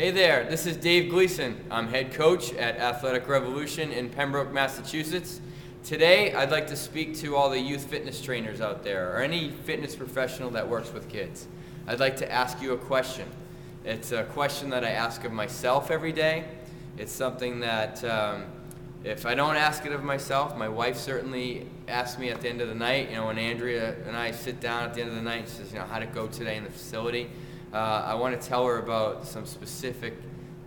Hey there, this is Dave Gleason. I'm head coach at Athletic Revolution in Pembroke, Massachusetts. Today, I'd like to speak to all the youth fitness trainers out there, or any fitness professional that works with kids. I'd like to ask you a question. It's a question that I ask of myself every day. It's something that if I don't ask it of myself, my wife certainly asks me at the end of the night. You know, when Andrea and I sit down at the end of the night, she says, how'd it go today in the facility? I want to tell her about some specific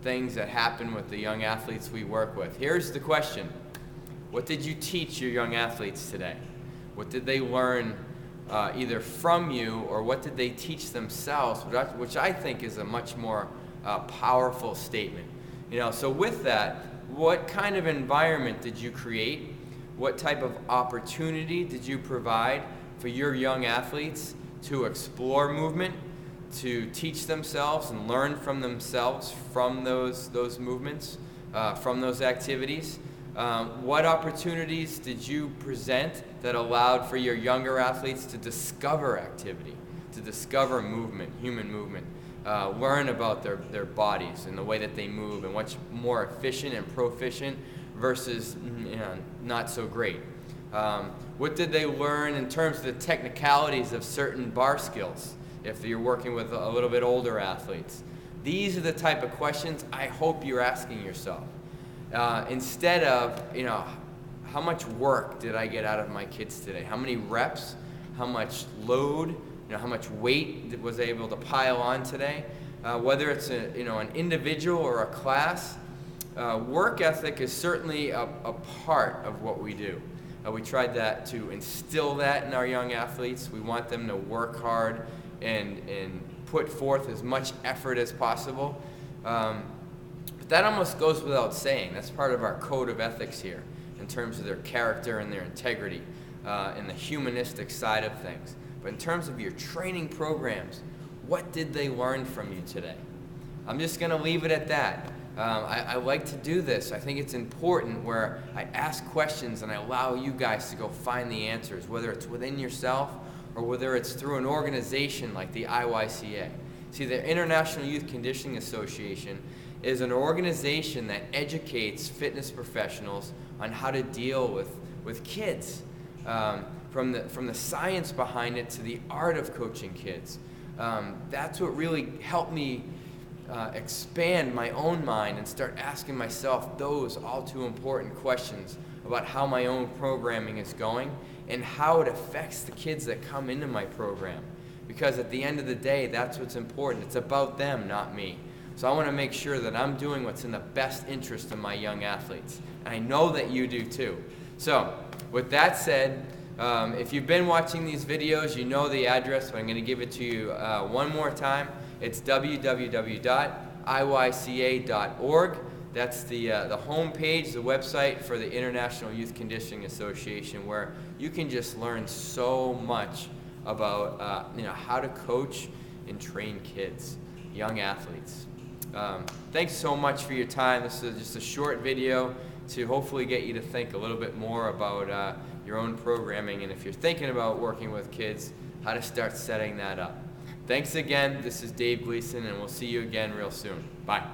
things that happen with the young athletes we work with. Here's the question. What did you teach your young athletes today? What did they learn either from you, or what did they teach themselves, which I think is a much more powerful statement. So with that, what kind of environment did you create? What type of opportunity did you provide for your young athletes to explore movement, to teach themselves and learn from themselves from those movements, from those activities? What opportunities did you present that allowed for your younger athletes to discover activity, to discover movement, human movement, learn about their bodies and the way that they move and what's more efficient and proficient versus not so great? What did they learn in terms of the technicalities of certain bar skills if you're working with a little bit older athletes? These are the type of questions I hope you're asking yourself. Instead of, how much work did I get out of my kids today? How many reps? How much load? How much weight was I able to pile on today? Whether it's an individual or a class, work ethic is certainly a part of what we do. We tried to instill that in our young athletes. We want them to work hard and put forth as much effort as possible. But that almost goes without saying. That's part of our code of ethics here in terms of their character and their integrity and the humanistic side of things. But in terms of your training programs, what did they learn from you today? I'm just going to leave it at that. I like to do this. I think it's important where I ask questions and I allow you guys to go find the answers, whether it's within yourself or whether it's through an organization like the IYCA. See, the International Youth Conditioning Association is an organization that educates fitness professionals on how to deal with kids, from the science behind it to the art of coaching kids. That's what really helped me expand my own mind and start asking myself those all too important questions about how my own programming is going and how it affects the kids that come into my program. Because at the end of the day, that's what's important. It's about them, not me. So I want to make sure that I'm doing what's in the best interest of my young athletes. And I know that you do too. So with that said, if you've been watching these videos, you know the address, but I'm going to give it to you one more time. It's www.iyca.org. That's the home page, the website for the International Youth Conditioning Association, where you can just learn so much about how to coach and train kids, young athletes. Thanks so much for your time. This is just a short video to hopefully get you to think a little bit more about your own programming, and if you're thinking about working with kids, how to start setting that up. Thanks again. This is Dave Gleason, and we'll see you again real soon. Bye.